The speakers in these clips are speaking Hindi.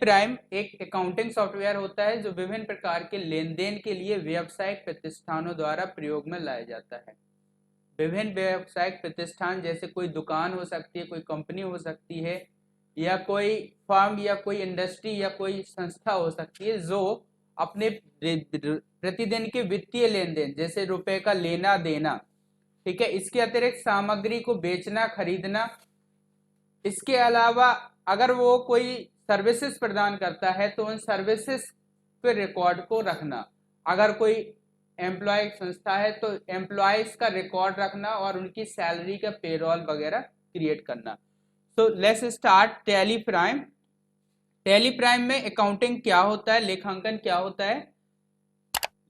प्राइम एक अकाउंटिंग सॉफ्टवेयर होता है जो विभिन्न प्रकार के लेन देन के लिए व्यावसायिक प्रतिष्ठानों द्वारा प्रयोग में लाया जाता है। विभिन्न व्यावसायिक प्रतिष्ठान जैसे कोई दुकान हो सकती है, कोई कंपनी हो सकती है, या कोई फर्म या कोई इंडस्ट्री या कोई संस्था हो सकती है जो अपने प्रतिदिन के वित्तीय लेन देन जैसे रुपए का लेना देना, ठीक है, इसके अतिरिक्त सामग्री को बेचना खरीदना, इसके अलावा अगर वो कोई सर्विसेज प्रदान करता है तो उन सर्विसेज के रिकॉर्ड को रखना, अगर कोई एम्प्लॉय संस्था है तो एम्प्लॉयज का रिकॉर्ड रखना और उनकी सैलरी का पेरोल वगैरह क्रिएट करना। तो let's start tally prime. Tally prime में अकाउंटिंग क्या होता है, लेखांकन क्या होता है।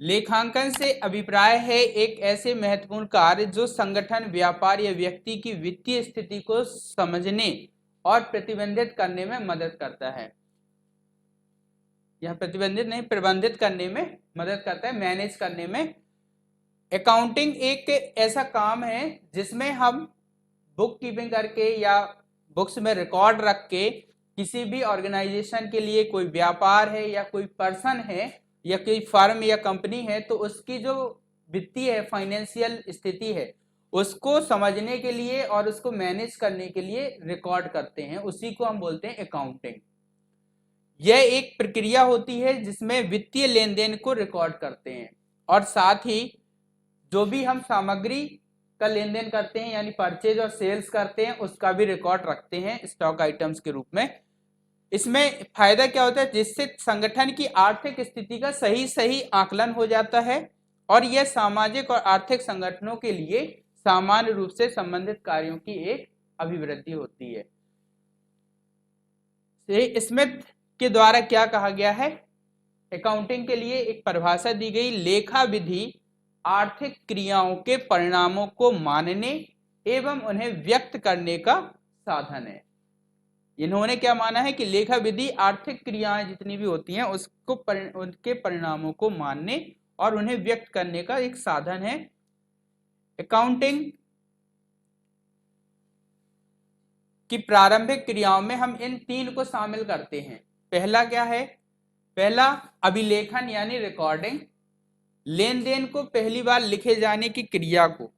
लेखांकन से अभिप्राय है एक ऐसे महत्वपूर्ण कार्य जो संगठन, व्यापार या व्यक्ति की वित्तीय स्थिति को समझने और प्रतिबंधित करने में मदद करता है। यह प्रतिबंधित नहीं, प्रबंधित करने में मदद करता है, मैनेज करने में। अकाउंटिंग एक ऐसा काम है जिसमें हम बुक कीपिंग करके या बुक्स में रिकॉर्ड रख के किसी भी ऑर्गेनाइजेशन के लिए, कोई व्यापार है या कोई पर्सन है या कोई फर्म या कंपनी है, तो उसकी जो वित्तीय फाइनेंशियल स्थिति है उसको समझने के लिए और उसको मैनेज करने के लिए रिकॉर्ड करते हैं, उसी को हम बोलते हैं अकाउंटिंग। यह एक प्रक्रिया होती है जिसमें वित्तीय लेन देन को रिकॉर्ड करते हैं और साथ ही जो भी हम सामग्री का लेन देन करते हैं यानी परचेज और सेल्स करते हैं उसका भी रिकॉर्ड रखते हैं स्टॉक आइटम्स के रूप में। इसमें फायदा क्या होता है, जिससे संगठन की आर्थिक स्थिति का सही आकलन हो जाता है और यह सामाजिक और आर्थिक संगठनों के लिए सामान्य रूप से संबंधित कार्यों की एक अभिवृद्धि होती है। स्मिथ के द्वारा क्या कहा गया है, अकाउंटिंग के लिए एक परिभाषा दी गई, लेखा विधि आर्थिक क्रियाओं के परिणामों को मानने एवं उन्हें व्यक्त करने का साधन है। इन्होंने क्या माना है कि लेखा विधि आर्थिक क्रियाएं जितनी भी होती हैं उसको उनके परिणामों को मानने और उन्हें व्यक्त करने का एक साधन है। अकाउंटिंग की प्रारंभिक क्रियाओं में हम इन तीन को शामिल करते हैं। पहला क्या है, पहला अभिलेखन यानी रिकॉर्डिंग। लेन देन को पहली बार लिखे जाने की क्रिया को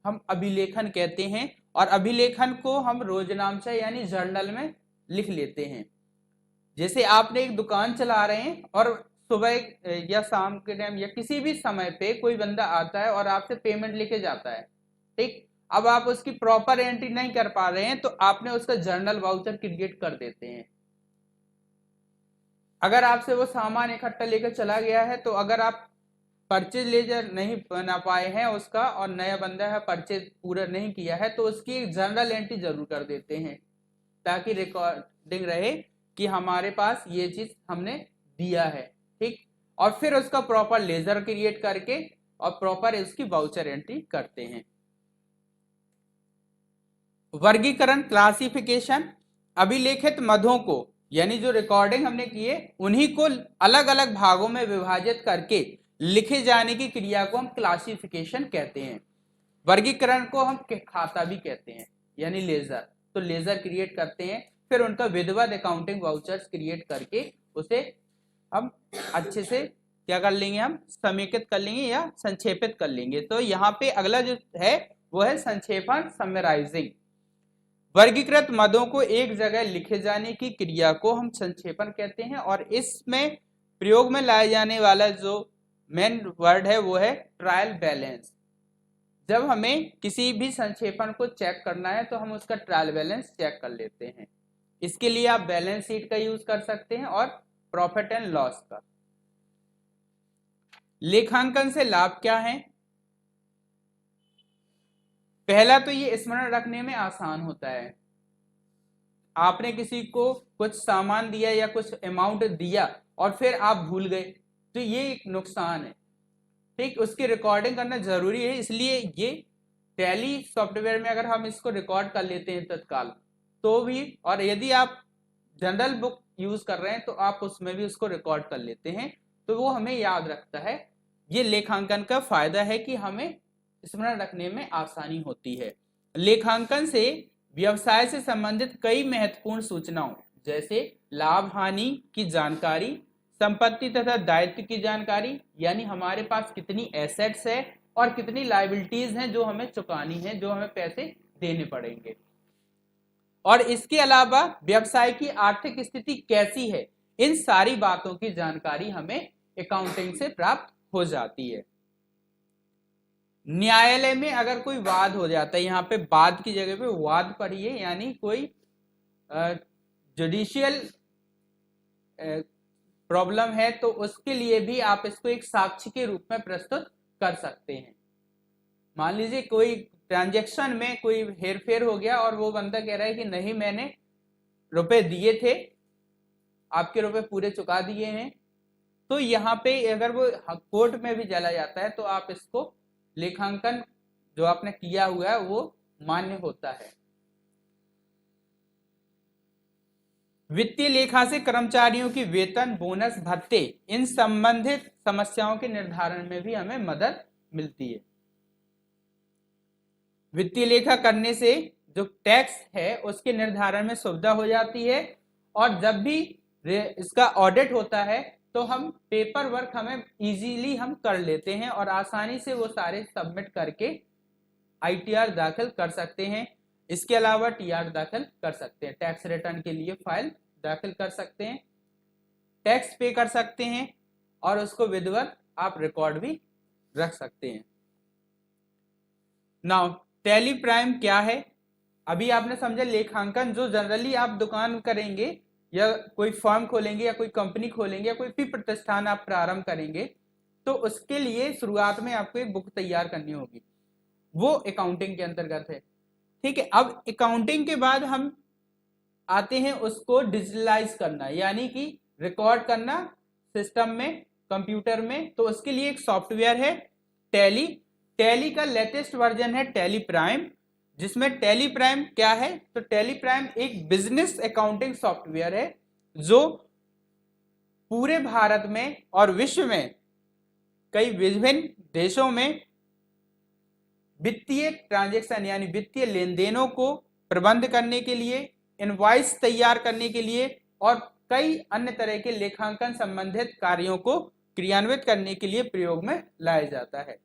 हम अभिलेखन कहते हैं और अभिलेखन को हम रोजनामचा यानी जर्नल में लिख लेते हैं। जैसे आपने एक दुकान चला रहे हैं और सुबह या शाम के टाइम या किसी भी समय पे कोई बंदा आता है और आपसे पेमेंट लेके जाता है, ठीक, अब आप उसकी प्रॉपर एंट्री नहीं कर पा रहे हैं तो आपने उसका जर्नल वाउचर क्रिएट कर देते हैं। अगर आपसे वो सामान इकट्ठा लेकर चला गया है तो अगर आप परचेज लेजर नहीं बना पाए हैं उसका और नया बंदा है परचेज पूरा नहीं किया है तो उसकी एक जर्नल एंट्री जरूर कर देते हैं ताकि रिकॉर्डिंग रहे कि हमारे पास ये चीज हमने दिया है, ठीक। और फिर उसका प्रॉपर लेजर क्रिएट करके और प्रॉपर उसकी वाउचर एंट्री करते हैं। वर्गीकरण क्लासिफिकेशन, अभिलेखित मदों को यानी जो रिकॉर्डिंग हमने किए उन्हीं को अलग अलग भागों में विभाजित करके लिखे जाने की क्रिया को हम क्लासिफिकेशन कहते हैं। वर्गीकरण को हम खाता भी कहते हैं यानी लेजर, तो लेजर क्रिएट करते हैं, फिर उनका विधिवत अकाउंटिंग वाउचर्स क्रिएट करके उसे हम अच्छे से क्या कर लेंगे, हम समेकित कर लेंगे या संक्षेपित कर लेंगे। तो यहाँ पे अगला जो है वो है संक्षेपण, समराइजिंग। वर्गीकृत मदों को एक जगह लिखे जाने की क्रिया को हम संक्षेपण कहते हैं और इसमें प्रयोग में लाया जाने वाला जो मेन वर्ड है वो है ट्रायल बैलेंस। जब हमें किसी भी संक्षेपण को चेक करना है तो हम उसका ट्रायल बैलेंस चेक कर लेते हैं। इसके लिए आप बैलेंस शीट का यूज कर सकते हैं और प्रॉफिट एंड लॉस का। लेखांकन से लाभ क्या है, पहला तो ये स्मरण रखने में आसान होता है। आपने किसी को कुछ सामान दिया या कुछ अमाउंट दिया और फिर आप भूल गए तो ये एक नुकसान है, ठीक। उसकी रिकॉर्डिंग करना जरूरी है, इसलिए ये टैली सॉफ्टवेयर में अगर हम इसको रिकॉर्ड कर लेते हैं तत्काल तो भी, और यदि आप जनरल बुक यूज कर रहे हैं तो आप उसमें भी उसको रिकॉर्ड कर लेते हैं तो वो हमें याद रखता है। ये लेखांकन का फायदा है कि हमें स्मरण रखने में आसानी होती है। लेखांकन से व्यवसाय से संबंधित कई महत्वपूर्ण सूचनाओं जैसे लाभ हानि की जानकारी, संपत्ति तथा दायित्व की जानकारी, यानी हमारे पास कितनी एसेट्स है और कितनी लायबिलिटीज हैं जो हमें चुकानी है, जो हमें पैसे देने पड़ेंगे। और इसके अलावा व्यवसाय की आर्थिक स्थिति कैसी है, इन सारी बातों की जानकारी हमें अकाउंटिंग से प्राप्त हो जाती है। न्यायालय में अगर कोई वाद हो जाता है, यहाँ पे वाद की जगह पे वाद पढ़िए, यानी कोई जुडिशियल प्रॉब्लम है तो उसके लिए भी आप इसको एक साक्षी के रूप में प्रस्तुत कर सकते हैं। मान लीजिए कोई ट्रांजैक्शन में कोई हेरफेर हो गया और वो बंदा कह रहा है कि नहीं मैंने रुपए दिए थे, आपके रुपए पूरे चुका दिए हैं, तो यहाँ पे अगर वो कोर्ट में भी चला जाता है तो आप इसको लेखांकन जो आपने किया हुआ है वो मान्य होता है। वित्तीय लेखा से कर्मचारियों की वेतन, बोनस, भत्ते, इन संबंधित समस्याओं के निर्धारण में भी हमें मदद मिलती है। वित्तीय लेखा करने से जो टैक्स है उसके निर्धारण में सुविधा हो जाती है, और जब भी इसका ऑडिट होता है तो हम पेपर वर्क हमें इजीली हम कर लेते हैं और आसानी से वो सारे सबमिट करके आईटीआर दाखिल कर सकते हैं। इसके अलावा टीआर दाखिल कर सकते हैं, टैक्स रिटर्न के लिए फाइल दाखिल कर सकते हैं, टैक्स पे कर सकते हैं और उसको विधिवत आप रिकॉर्ड भी रख सकते हैं। नाउ टैली प्राइम क्या है? अभी आपने समझा लेखांकन, जो जनरली आप दुकान करेंगे या कोई फर्म खोलेंगे या कोई कंपनी खोलेंगे या कोई भी प्रतिष्ठान आप प्रारंभ करेंगे तो उसके लिए शुरुआत में आपको एक बुक तैयार करनी होगी, वो अकाउंटिंग के अंतर्गत है। ठीक है, अब अकाउंटिंग के बाद हम आते हैं उसको डिजिटलाइज करना, यानी कि रिकॉर्ड करना सिस्टम में, कंप्यूटर में। तो उसके लिए एक सॉफ्टवेयर है टैली। टैली का लेटेस्ट वर्जन है टैली प्राइम, जिसमें टैली प्राइम क्या है, तो टैली प्राइम एक बिजनेस अकाउंटिंग सॉफ्टवेयर है जो पूरे भारत में और विश्व में कई विभिन्न देशों में वित्तीय ट्रांजैक्शन यानी वित्तीय लेन देनों को प्रबंध करने के लिए, इनवॉइस तैयार करने के लिए और कई अन्य तरह के लेखांकन संबंधित कार्यों को क्रियान्वित करने के लिए प्रयोग में लाया जाता है।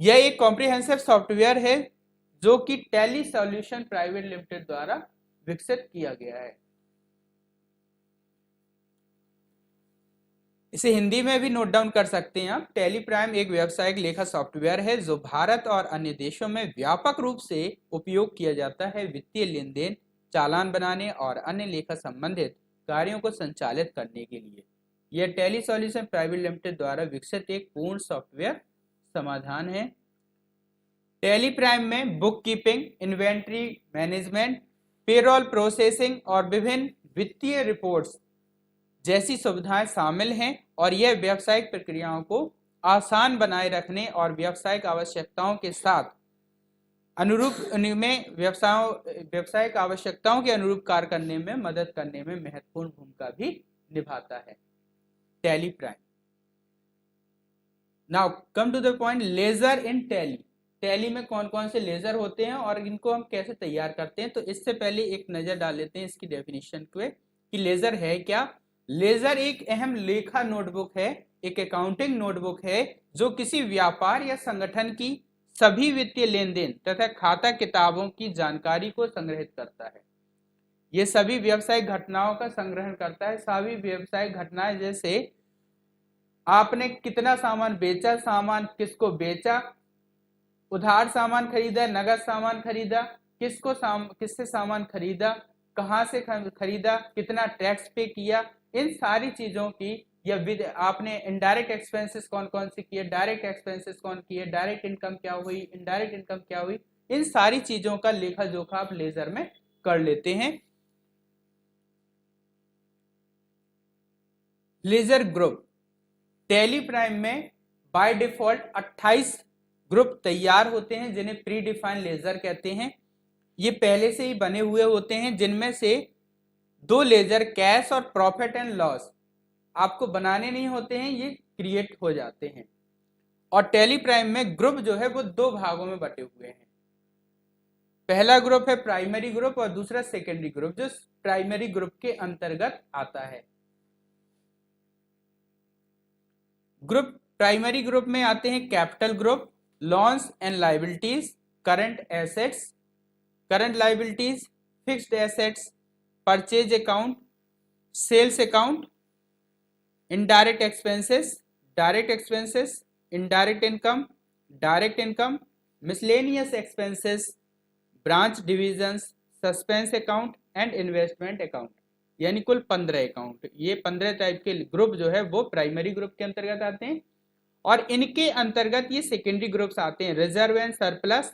यह एक कॉम्प्रिहेंसिव सॉफ्टवेयर है जो कि टैली सॉल्यूशन प्राइवेट लिमिटेड द्वारा विकसित किया गया है। इसे हिंदी में भी नोट डाउन कर सकते हैं आप। टैली प्राइम एक व्यावसायिक लेखा सॉफ्टवेयर है जो भारत और अन्य देशों में व्यापक रूप से उपयोग किया जाता है वित्तीय लेन देन, चालान बनाने और अन्य लेखा संबंधित कार्यों को संचालित करने के लिए। यह टैली सॉल्यूशन प्राइवेट लिमिटेड द्वारा विकसित एक पूर्ण सॉफ्टवेयर समाधान है। टैली प्राइम में book keeping, inventory management, payroll processing और विभिन्न वित्तीय रिपोर्ट्स जैसी सुविधाएं शामिल हैं और यह व्यावसायिक प्रक्रियाओं को आसान बनाए रखने और व्यावसायिक आवश्यकताओं के साथ अनुरूप में व्यावसायिक आवश्यकताओं के अनुरूप कार्य करने में मदद करने में महत्वपूर्ण भूमिका भी निभाता है Tally Prime. Now come to the point, ledger in Tally. Tally में कौन कौन से लेजर होते हैं और इनको हम कैसे तैयार करते हैं, तो इससे पहले एक नजर डाल लेते हैं इसकी डेफिनेशन पे कि लेजर है क्या। लेजर एक अहम लेखा नोटबुक है, एक अकाउंटिंग नोटबुक है जो किसी व्यापार या संगठन की सभी वित्तीय लेन देन तथा खाता किताबों की जानकारी को संग्रहित करता है। यह सभी व्यावसायिक घटनाओं का संग्रहण करता है, सभी व्यावसायिक घटनाएं, जैसे आपने कितना सामान बेचा, सामान किसको बेचा, उधार सामान खरीदा, नगद सामान खरीदा, किससे सामान खरीदा, कहां से खरीदा, कितना टैक्स पे किया, इन सारी चीजों की, या आपने इनडायरेक्ट एक्सपेंसेस कौन कौन से किए, डायरेक्ट एक्सपेंसेस कौन किए, डायरेक्ट इनकम क्या हुई, इनडायरेक्ट इनकम क्या हुई, इन सारी चीजों का लेखा जोखा आप लेजर में कर लेते हैं। लेजर ग्रुप, टैली प्राइम में बाय डिफॉल्ट 28 ग्रुप तैयार होते हैं जिन्हें प्री डिफाइंड लेजर कहते हैं। ये पहले से ही बने हुए होते हैं, जिनमें से 2 लेजर कैश और प्रॉफिट एंड लॉस आपको बनाने नहीं होते हैं, ये क्रिएट हो जाते हैं। और टैली प्राइम में ग्रुप जो है वो 2 भागों में बटे हुए हैं। पहला ग्रुप है प्राइमरी ग्रुप और दूसरा सेकेंडरी ग्रुप, जो प्राइमरी ग्रुप के अंतर्गत आता है। प्राइमरी ग्रुप में आते हैं capital group, loans and liabilities, current assets, current liabilities, fixed assets, purchase account, sales account, indirect expenses, direct expenses, indirect income, direct income, miscellaneous expenses, branch divisions, suspense account and investment account, यानी कुल 15 अकाउंट। ये 15 टाइप के ग्रुप जो है वो प्राइमरी ग्रुप के अंतर्गत आते हैं। और इनके अंतर्गत ये सेकेंडरी ग्रुप्स आते हैं, reserve and surplus,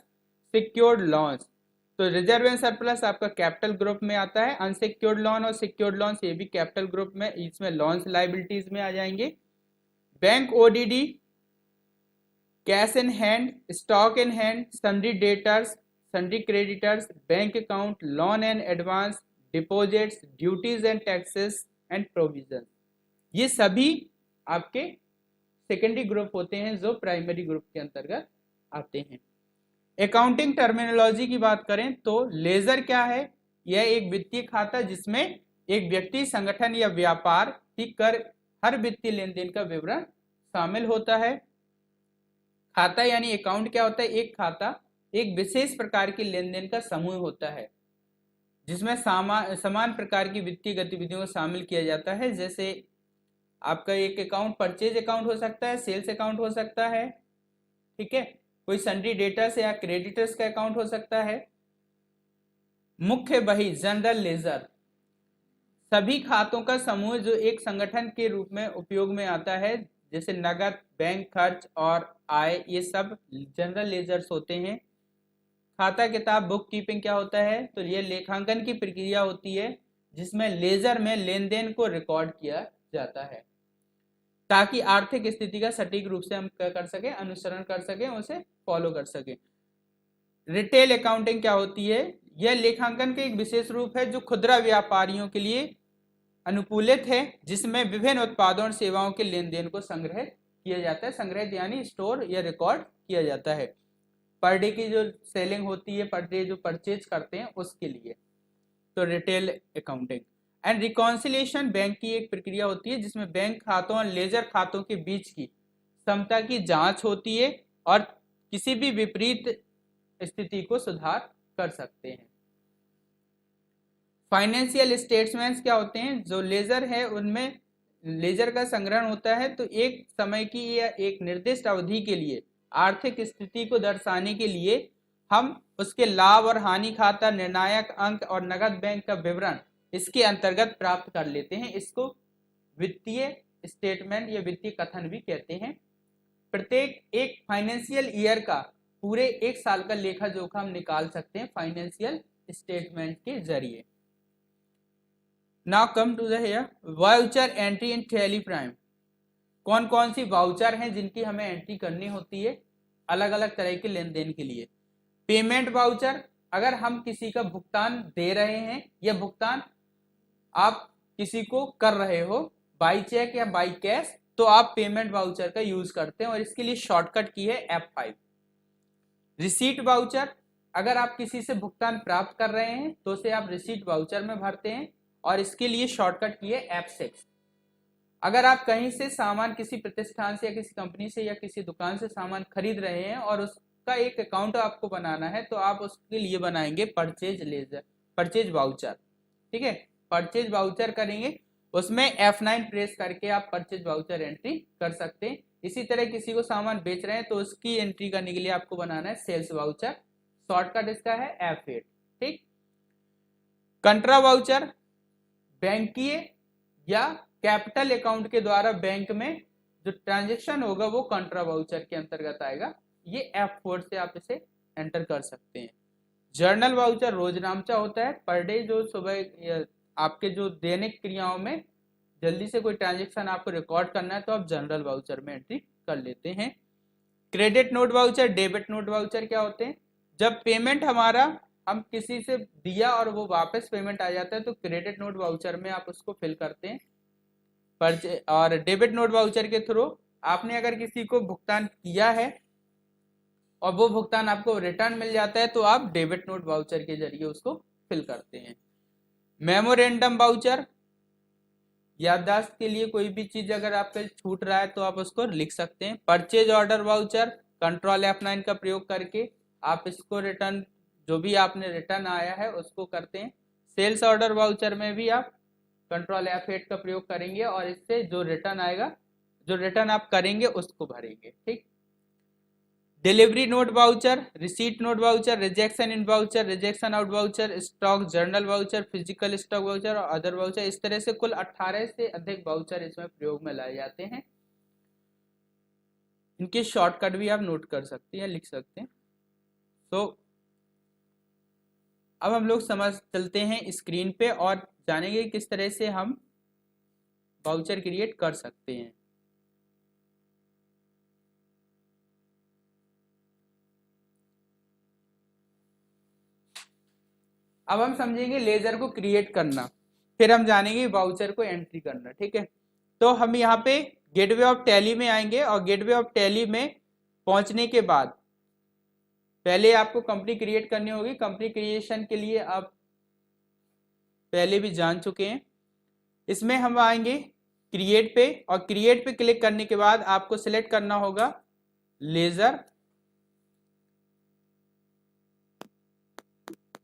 secured loans. तो रिजर्व एंड सरप्लस आपका कैपिटल ग्रुप में आता है, अनसिक्योर्ड लॉन और सिक्योर्ड लॉन्स ये भी कैपिटल ग्रुप में, इसमें लॉन्स लाइबिलिटीज में आ जाएंगे। Bank ODD, cash in hand, stock in hand, sundry debtors, sundry creditors, bank account, loan and advance, deposits, duties and taxes and provision, ये सभी आपके सेकेंडरी ग्रुप होते हैं जो प्राइमरी ग्रुप के अंतर्गत आते हैं। अकाउंटिंग टर्मिनोलॉजी की बात करें तो लेजर क्या है? यह एक वित्तीय खाता जिसमें एक व्यक्ति, संगठन या व्यापार की कर हर वित्तीय लेन देन का विवरण शामिल होता है। खाता यानी अकाउंट क्या होता है? एक खाता एक विशेष प्रकार की लेन देन का समूह होता है जिसमें समान प्रकार की वित्तीय गतिविधियों को शामिल किया जाता है। जैसे आपका एक अकाउंट परचेज अकाउंट हो सकता है, सेल्स अकाउंट हो सकता है, ठीक है, कोई सन्ड्री डेटर्स या क्रेडिटर्स का अकाउंट हो सकता है। मुख्य बही जनरल लेजर, सभी खातों का समूह जो एक संगठन के रूप में उपयोग में आता है, जैसे नगद, बैंक खर्च और आय, ये सब जनरल लेजर्स होते हैं। खाता किताब बुक कीपिंग क्या होता है? तो ये लेखांकन की प्रक्रिया होती है जिसमें लेजर में लेन देन को रिकॉर्ड किया जाता है ताकि आर्थिक स्थिति का सटीक रूप से हम क्या कर सके, अनुसरण कर सके, उसे फॉलो कर सके। रिटेल अकाउंटिंग क्या होती है? यह लेखांकन का एक विशेष रूप है जो खुदरा व्यापारियों के लिए अनुकूलित है, जिसमें विभिन्न उत्पादों और सेवाओं के लेन देन को संग्रहित किया जाता है। संग्रहित यानी स्टोर या रिकॉर्ड किया जाता है। पर डे की जो सेलिंग होती है, पर डे जो परचेज करते हैं उसके लिए, तो retail accounting. And reconciliation bank की एक प्रक्रिया होती है जिसमें बैंक खातों और लेजर खातों के बीच की समता की जांच होती है और किसी भी विपरीत स्थिति को सुधार कर सकते हैं। फाइनेंशियल स्टेटमेंट्स क्या होते हैं? जो लेजर है उनमें लेजर का संग्रहण होता है, तो एक समय की या एक निर्दिष्ट अवधि के लिए आर्थिक स्थिति को दर्शाने के लिए हम उसके लाभ और हानि खाता, निर्णायक अंक और नगद बैंक का विवरण इसके अंतर्गत प्राप्त कर लेते हैं। इसको वित्तीय स्टेटमेंट या वित्तीय कथन भी कहते हैं। प्रत्येक एक फाइनेंशियल ईयर का पूरे एक साल का लेखा जोखा हम निकाल सकते हैं फाइनेंशियल स्टेटमेंट के जरिए। Now come to the here voucher entry in Tally Prime. कौन कौन सी वाउचर हैं जिनकी हमें एंट्री करनी होती है अलग अलग तरह के लेन देन के लिए? पेमेंट वाउचर, अगर हम किसी का भुगतान दे रहे हैं या भुगतान आप किसी को कर रहे हो बाई चेक या बाई कैश, तो आप पेमेंट वाउचर का यूज करते हैं और इसके लिए शॉर्टकट की है F5। रिसीट वाउचर, अगर आप किसी से भुगतान प्राप्त कर रहे हैं तो उसे आप रिसीट वाउचर में भरते हैं और इसके लिए शॉर्टकट की है F6। अगर आप कहीं से सामान किसी प्रतिष्ठान से या किसी कंपनी से या किसी दुकान से सामान खरीद रहे हैं और उसका एक अकाउंट आपको बनाना है, तो आप उसके लिए बनाएंगे परचेज वाउचर, ठीक है, परचेज वाउचर करेंगे, उसमें F9 प्रेस करके आप परचेज वाउचर एंट्री कर सकते हैं। इसी तरह किसी को सामान बेच रहे हैं तो उसकी एंट्री करने के लिए आपको बनाना है सेल्स वाउचर, शॉर्टकट इसका है F8, ठीक। कंट्रा वाउचर, बैंकीय या कैपिटल अकाउंट के द्वारा बैंक में जो ट्रांजैक्शन होगा वो कंट्रा वाउचर के अंतर्गत आएगा, ये F4 से आप इसे एंटर कर सकते हैं। जर्नल वाउचर रोजनामचा होता है, पर डे जो सुबह आपके जो दैनिक क्रियाओं में जल्दी से कोई ट्रांजैक्शन आपको रिकॉर्ड करना है तो आप जनरल वाउचर में एंट्री कर लेते हैं। Credit note voucher, debit note voucher क्या होते हैं? जब पेमेंट हमारा हम किसी से दिया और वो वापस पेमेंट आ जाता है तो क्रेडिट नोट वाउचर में आप उसको फिल करते हैं। और डेबिट नोट वाउचर के थ्रू आपने अगर किसी को भुगतान किया है और वो भुगतान आपको रिटर्न मिल जाता है तो आप डेबिट नोट वाउचर के जरिए उसको फिल करते हैं। मेमोरेंडम वाउचर, याददाश्त के लिए कोई भी चीज अगर आपका छूट रहा है तो आप उसको लिख सकते हैं। Purchase order voucher, control F9 का प्रयोग करके आप इसको रिटर्न, जो भी आपने रिटर्न आया है उसको करते हैं। सेल्स ऑर्डर वाउचर में भी आप कंट्रोल F8 का प्रयोग करेंगे और इससे जो रिटर्न आएगा, जो रिटर्न आप करेंगे उसको भरेंगे। ठीक। Delivery note voucher, receipt note voucher, rejection in voucher, rejection out voucher, stock journal voucher, physical stock voucher और अदर वाउचर। इस तरह से कुल 18 से अधिक वाउचर इसमें प्रयोग में लाए जाते हैं। इनके शॉर्टकट भी आप नोट कर सकते हैं, लिख सकते हैं। तो अब हम लोग समझ चलते हैं स्क्रीन पे और जानेंगे किस तरह से हम वाउचर क्रिएट कर सकते हैं। अब हम समझेंगे लेजर को क्रिएट करना, फिर हम जानेंगे वाउचर को एंट्री करना। ठीक है। तो हम यहाँ पे गेटवे ऑफ टैली में आएंगे और गेटवे ऑफ टैली में पहुंचने के बाद पहले आपको कंपनी क्रिएट करनी होगी। कंपनी क्रिएशन के लिए आप पहले भी जान चुके हैं। इसमें हम आएंगे क्रिएट पे और क्रिएट पे क्लिक करने के बाद आपको सिलेक्ट करना होगा लेजर।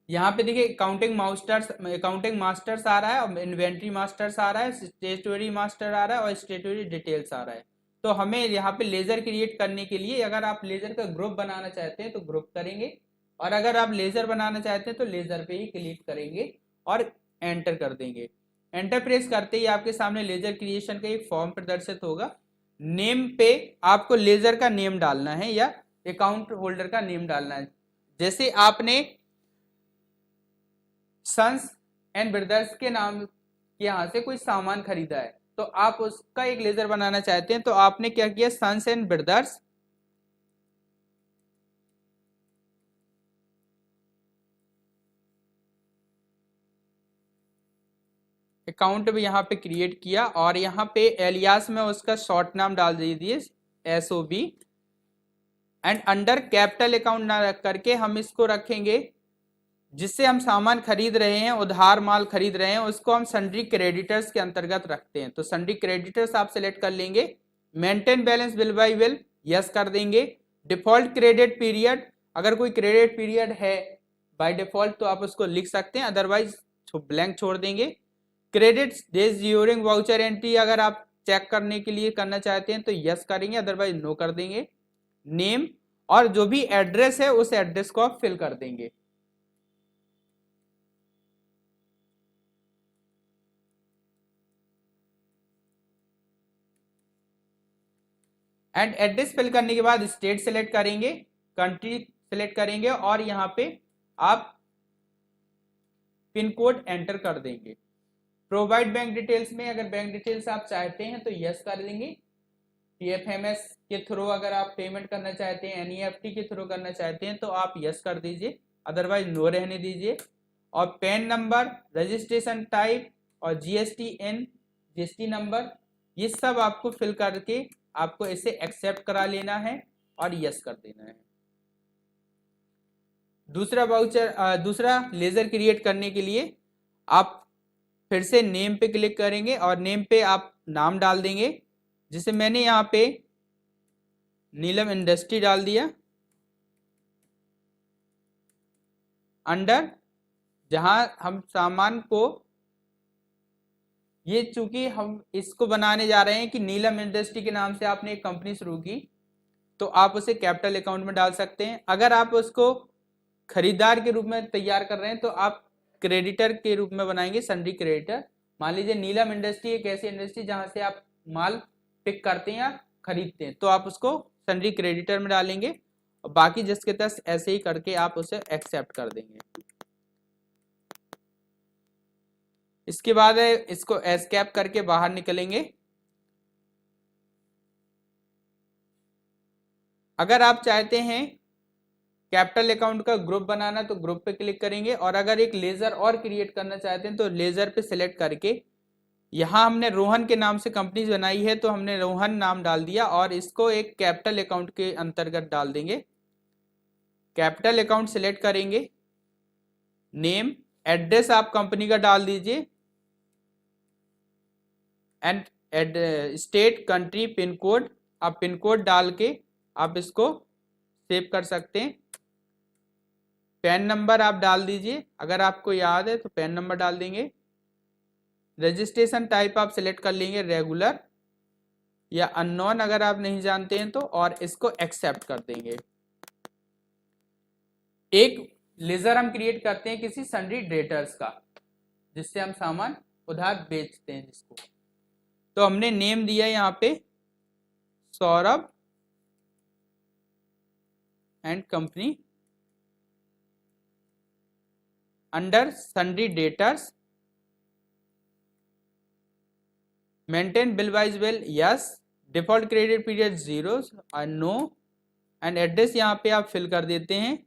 यहाँ पे देखिए अकाउंटिंग मास्टर्स आ रहा है और इन्वेंट्री मास्टर्स आ रहा है, स्टेटरी मास्टर आ रहा है और स्टेटरी डिटेल्स आ रहा है। तो हमें यहाँ पे लेजर क्रिएट करने के लिए अगर आप लेजर का ग्रुप बनाना चाहते हैं तो ग्रुप करेंगे और अगर आप लेजर बनाना चाहते हैं तो लेजर पे ही क्लिक करेंगे और एंटर कर देंगे। एंटर प्रेस करते ही आपके सामने लेजर क्रिएशन का एक फॉर्म प्रदर्शित होगा। नेम पे आपको लेजर का नेम डालना है या अकाउंट होल्डर का नेम डालना है। जैसे आपने सन्स एंड ब्रदर्स के नाम के यहाँ से कोई सामान खरीदा है तो आप उसका एक लेजर बनाना चाहते हैं तो आपने क्या किया, सन्स एंड ब्रदर्स अकाउंट भी यहाँ पे क्रिएट किया और यहाँ पे एलियास में उसका शॉर्ट नाम डाल दीजिए SOB and under capital account ना रख करके हम इसको रखेंगे जिससे हम सामान खरीद रहे हैं, उधार माल खरीद रहे हैं, उसको हम सन्ड्री क्रेडिटर्स के अंतर्गत रखते हैं। तो सन्ड्री क्रेडिटर्स आप सिलेक्ट कर लेंगे। Maintain balance bill bye bill yes कर देंगे। डिफॉल्ट क्रेडिट पीरियड, अगर कोई क्रेडिट पीरियड है बाय डिफॉल्ट तो आप उसको लिख सकते हैं, अदरवाइज ब्लैंक छोड़ देंगे। Credit days during voucher entry अगर आप चेक करने के लिए करना चाहते हैं तो यस करेंगे, अदरवाइज नो कर देंगे। नेम और जो भी एड्रेस है उस एड्रेस को आप फिल कर देंगे। एंड एड्रेस फिल करने के बाद स्टेट सेलेक्ट करेंगे, कंट्री सेलेक्ट करेंगे और यहाँ पे आप पिन कोड एंटर कर देंगे। प्रोवाइड बैंक डिटेल्स में अगर बैंक डिटेल्स आप चाहते हैं तो यस कर देंगे। TFMS के थ्रू अगर आप पेमेंट करना चाहते हैं, NEFT के थ्रू करना चाहते हैं तो आप यस कर दीजिए, अदरवाइज नो रहने दीजिए। और पैन नंबर, रजिस्ट्रेशन टाइप और GST नंबर ये सब आपको फिल करके आपको इसे एक्सेप्ट करा लेना है और यस कर देना है। दूसरा लेजर क्रिएट करने के लिए आप फिर से नेम पे क्लिक करेंगे और नेम पे आप नाम डाल देंगे। जिसे मैंने यहाँ पे नीलम इंडस्ट्री डाल दिया। अंडर जहां हम सामान को, ये चूंकि हम इसको बनाने जा रहे हैं कि नीलम इंडस्ट्री के नाम से आपने एक कंपनी शुरू की तो आप उसे कैपिटल अकाउंट में डाल सकते हैं। अगर आप उसको खरीदार के रूप में तैयार कर रहे हैं तो आप क्रेडिटर के रूप में बनाएंगे, सन्ड्री क्रेडिटर। मान लीजिए नीलम इंडस्ट्री एक ऐसी इंडस्ट्री जहां से आप माल पिक करते हैं या खरीदते हैं तो आप उसको सन्ड्री क्रेडिटर में डालेंगे और बाकी जिसके तहत ऐसे ही करके आप उसे एक्सेप्ट कर देंगे। इसके बाद इसको एस्केप करके बाहर निकलेंगे। अगर आप चाहते हैं कैपिटल अकाउंट का ग्रुप बनाना तो ग्रुप पे क्लिक करेंगे और अगर एक लेजर और क्रिएट करना चाहते हैं तो लेजर पे सिलेक्ट करके, यहां हमने रोहन के नाम से कंपनी बनाई है तो हमने रोहन नाम डाल दिया और इसको एक कैपिटल अकाउंट के अंतर्गत डाल देंगे। कैपिटल अकाउंट सिलेक्ट करेंगे, नेम, एड्रेस आप कंपनी का डाल दीजिए, and state, country, pin code, आप पिन कोड डाल के आप इसको सेव कर सकते हैं। पैन नंबर आप डाल दीजिए, अगर आपको याद है तो पैन नंबर डाल देंगे। रजिस्ट्रेशन टाइप आप सिलेक्ट कर लेंगे, रेगुलर या अननोन अगर आप नहीं जानते हैं तो, और इसको एक्सेप्ट कर देंगे। एक लेजर हम क्रिएट करते हैं किसी सन्ड्री डेटर्स का, जिससे हम सामान उधार बेचते हैं जिसको। तो हमने नेम दिया यहाँ पे Saurabh and company, under sundry debtors, maintain bill wise bill, yes, default credit period 0 और नो, एंड एड्रेस यहाँ पे आप फिल कर देते हैं।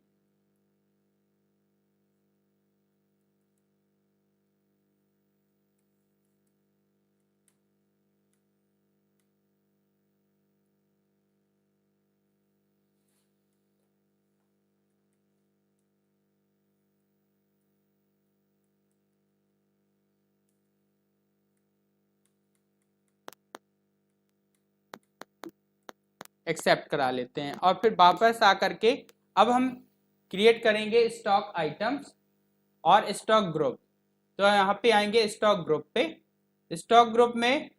एक्सेप्ट करा लेते हैं और फिर वापस आ करके अब हम क्रिएट करेंगे स्टॉक आइटम्स और स्टॉक ग्रुप। तो यहाँ पे आएंगे स्टॉक ग्रुप पे। स्टॉक ग्रुप में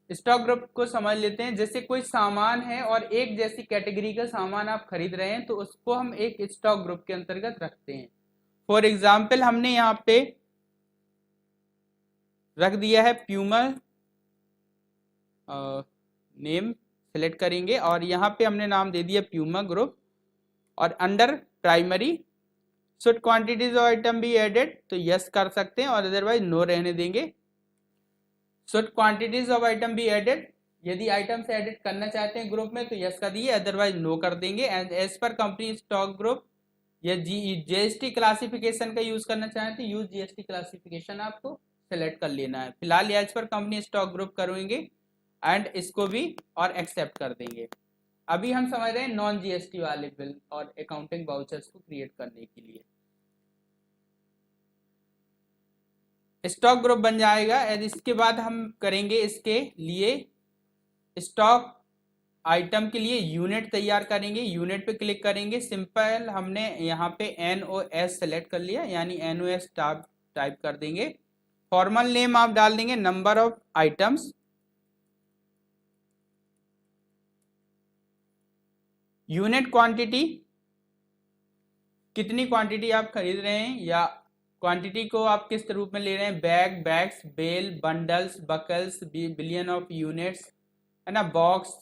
स्टॉक ग्रुप को समझ लेते हैं, जैसे कोई सामान है और एक जैसी कैटेगरी का सामान आप खरीद रहे हैं तो उसको हम एक स्टॉक ग्रुप के अंतर्गत रखते हैं। फॉर एग्जाम्पल हमने यहाँ पे रख दिया है प्यूमा, नेम सेलेक्ट करेंगे और यहाँ पे हमने नाम दे दिया प्यूमा ग्रुप, और under primary should quantities of item be added, तो यस कर सकते हैं और अदरवाइज नो रहने देंगे। Should quantities of item be added, यदि आइटम्स एडिट करना चाहते हैं ग्रुप में तो यस कर दिए, अदरवाइज नो कर देंगे। And as per company stock group या जीएसटी क्लासिफिकेशन का यूज करना चाहें तो यूज जीएसटी क्लासिफिकेशन आपको सेलेक्ट कर लेना है। फिलहाल as per company stock group करेंगे एंड इसको भी और एक्सेप्ट कर देंगे। अभी हम समझ रहे हैं नॉन जीएसटी वाले बिल और अकाउंटिंग वाउचर्स को क्रिएट करने के लिए। स्टॉक ग्रुप बन जाएगा एंड इसके बाद हम करेंगे इसके लिए स्टॉक आइटम के लिए यूनिट तैयार करेंगे। यूनिट पे क्लिक करेंगे, सिंपल हमने यहाँ पे NOS सेलेक्ट कर लिया, यानी NOS टाइप कर देंगे। फॉर्मल नेम आप डाल देंगे number of items, unit quantity, कितनी क्वांटिटी आप खरीद रहे हैं या क्वांटिटी को आप किस रूप में ले रहे हैं, bag, bags, bale, bundles, buckles, billion of units, है ना, बॉक्स,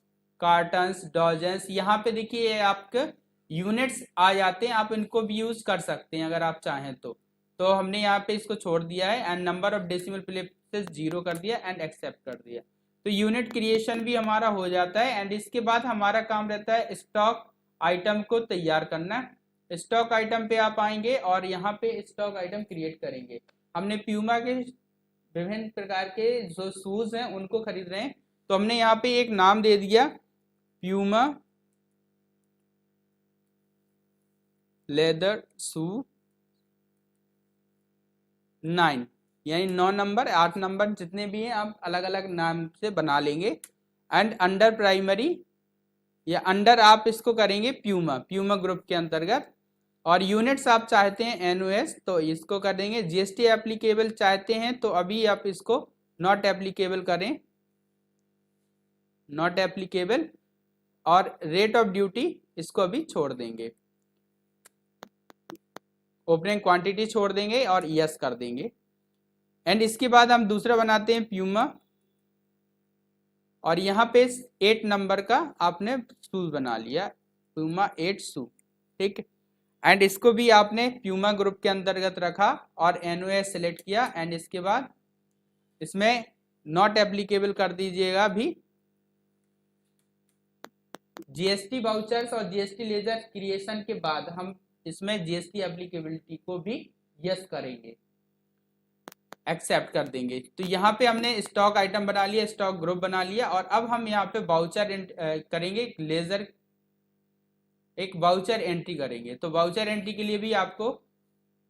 कार्टन्स, डॉजन्स। यहाँ पे देखिए आपके यूनिट्स आ जाते हैं, आप इनको भी यूज कर सकते हैं अगर आप चाहें तो हमने यहाँ पे इसको छोड़ दिया है and number of decimal places 0 कर दिया एंड एक्सेप्ट कर दिया। तो यूनिट क्रिएशन भी हमारा हो जाता है एंड इसके बाद हमारा काम रहता है स्टॉक आइटम को तैयार करना। स्टॉक आइटम पे आप आएंगे और यहाँ पे स्टॉक आइटम क्रिएट करेंगे। हमने प्यूमा के विभिन्न प्रकार के जो शूज हैं उनको खरीद रहे हैं, तो हमने यहाँ पे एक नाम दे दिया प्यूमा लेदर शू 9, यानी 9 नंबर, 8 नंबर जितने भी हैं आप अलग अलग नाम से बना लेंगे। एंड अंडर प्राइमरी या अंडर आप इसको करेंगे प्यूमा ग्रुप के अंतर्गत, और यूनिट्स आप चाहते हैं NOS तो इसको कर देंगे। जीएसटी एप्लीकेबल चाहते हैं तो अभी आप इसको नॉट एप्लीकेबल करें, नॉट एप्लीकेबल, और रेट ऑफ ड्यूटी इसको अभी छोड़ देंगे, ओपनिंग क्वांटिटी छोड़ देंगे और यस कर देंगे। एंड इसके बाद हम दूसरा बनाते हैं प्यूमा, और यहाँ पे 8 नंबर का आपने शूज बना लिया, प्यूमा 8 शू, ठीक। एंड इसको भी आपने प्यूमा ग्रुप के अंतर्गत रखा और NOS सेलेक्ट किया एंड इसके बाद इसमें नॉट एप्लीकेबल कर दीजिएगा भी। जीएसटी वाउचर्स और जीएसटी लेजर क्रिएशन के बाद हम इसमें जीएसटी एप्लीकेबिलिटी को भी यस करेंगे, एक्सेप्ट कर देंगे। तो यहाँ पे हमने स्टॉक आइटम बना लिया, स्टॉक ग्रुप बना लिया, और अब हम यहाँ पे वाउचर करेंगे लेजर एक वाउचर एंट्री करेंगे। तो वाउचर एंट्री के लिए भी आपको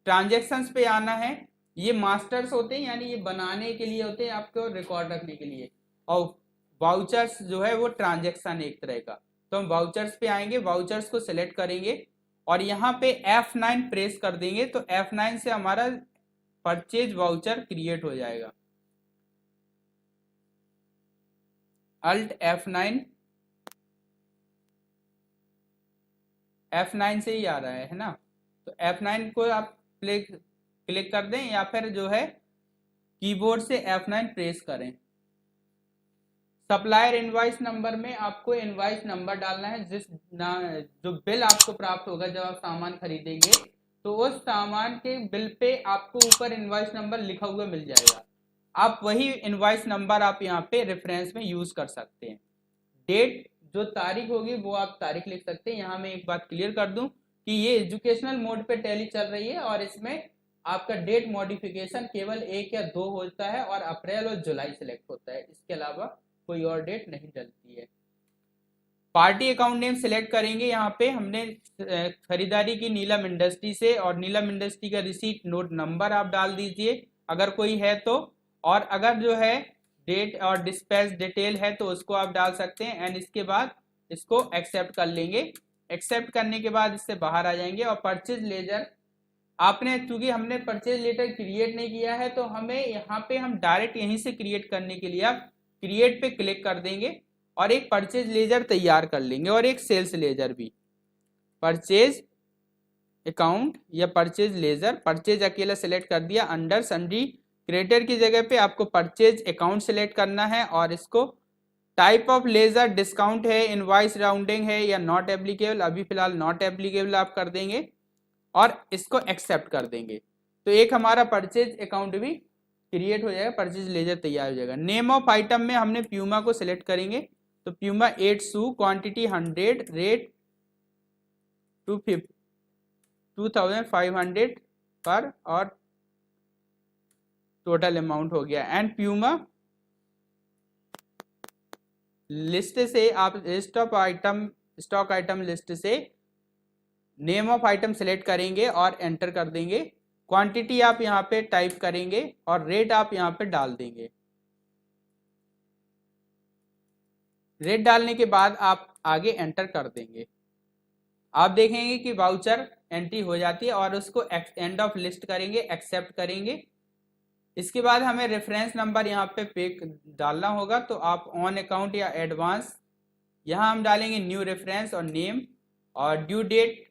ट्रांजेक्शंस पे आना है। ये मास्टर्स होते हैं, यानी ये बनाने के लिए होते हैं, आपको रिकॉर्ड रखने के लिए, और वाउचर्स जो है वो ट्रांजेक्शन एक तरह का। तो हम वाउचर्स पे आएंगे, वाउचर्स को सिलेक्ट करेंगे और यहाँ पे F9 प्रेस कर देंगे। तो F9 से हमारा परचेज वाउचर क्रिएट हो जाएगा। अल्ट F9, F9 से ही आ रहा है ना। तो F9 को आप क्लिक कर दें या फिर जो है कीबोर्ड से F9 प्रेस करें। सप्लायर इनवाइस नंबर में आपको इनवाइस नंबर डालना है, जो बिल आपको प्राप्त होगा जब आप सामान खरीदेंगे, तो उस सामान के बिल पे आपको ऊपर इनवाइस नंबर लिखा हुआ मिल जाएगा। आप वही इनवाइस नंबर आप यहाँ पे रेफरेंस में यूज कर सकते हैं। डेट, जो तारीख होगी वो आप तारीख लिख सकते हैं। यहाँ मैं एक बात क्लियर कर दूं कि ये एजुकेशनल मोड पे टैली चल रही है और इसमें आपका डेट मॉडिफिकेशन केवल 1 या 2 होता है और अप्रैल और जुलाई सिलेक्ट होता है, इसके अलावा कोई और डेट नहीं डलती है। पार्टी अकाउंट नेम सिलेक्ट करेंगे। यहाँ पे हमने खरीदारी की नीलम इंडस्ट्री से, और नीलम इंडस्ट्री का रिसीट नोट नंबर आप डाल दीजिए अगर कोई है तो, और अगर जो है डेट और डिस्पैच डिटेल है तो उसको आप डाल सकते हैं। एंड इसके बाद इसको एक्सेप्ट कर लेंगे। एक्सेप्ट करने के बाद इससे बाहर आ जाएंगे और परचेज लेजर, आपने चूंकि हमने परचेज लेटर क्रिएट नहीं किया है तो हमें यहाँ पे हम डायरेक्ट यहीं से क्रिएट करने के लिए आप क्रिएट पे क्लिक कर देंगे और एक परचेज लेजर तैयार कर लेंगे और एक सेल्स लेजर भी। परचेज अकाउंट या परचेज लेजर, परचेज अकेला सिलेक्ट कर दिया। अंडर सन्ड्री क्रेडिटर की जगह पे आपको परचेज अकाउंट सिलेक्ट करना है और इसको टाइप ऑफ लेजर डिस्काउंट है, इनवॉइस राउंडिंग है या नॉट एप्लीकेबल, अभी फिलहाल नॉट एप्लीकेबल आप कर देंगे और इसको एक्सेप्ट कर देंगे। तो एक हमारा परचेज अकाउंट भी क्रिएट हो जाएगा, परचेज लेजर तैयार हो जाएगा। नेम ऑफ आइटम में हमने प्यूमा को सिलेक्ट करेंगे। तो प्यूमा 8 शू, क्वांटिटी 100, रेट 2500 पर और टोटल अमाउंट हो गया। एंड प्यूमा लिस्ट से आप स्टॉक आइटम लिस्ट से नेम ऑफ आइटम सेलेक्ट करेंगे और एंटर कर देंगे। क्वांटिटी आप यहाँ पे टाइप करेंगे और रेट आप यहाँ पे डाल देंगे। रेट डालने के बाद आप आगे एंटर कर देंगे। आप देखेंगे कि वाउचर एंट्री हो जाती है और उसको एंड ऑफ लिस्ट करेंगे, एक्सेप्ट करेंगे। इसके बाद हमें रेफरेंस नंबर यहाँ पे डालना होगा। तो आप ऑन अकाउंट या एडवांस, यहाँ हम डालेंगे न्यू रेफरेंस और नेम, और ड्यू डेट,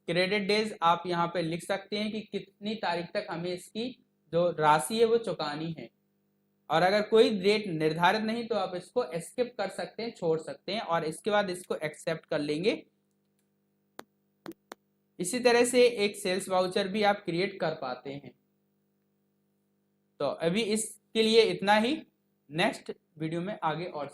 क्रेडिट डेज आप यहाँ पे लिख सकते हैं कि कितनी तारीख तक हमें इसकी जो राशि है वो चुकानी है। और अगर कोई डेट निर्धारित नहीं तो आप इसको स्किप कर सकते हैं, छोड़ सकते हैं, और इसके बाद इसको एक्सेप्ट कर लेंगे। इसी तरह से एक सेल्स वाउचर भी आप क्रिएट कर पाते हैं। तो अभी इसके लिए इतना ही, नेक्स्ट वीडियो में आगे और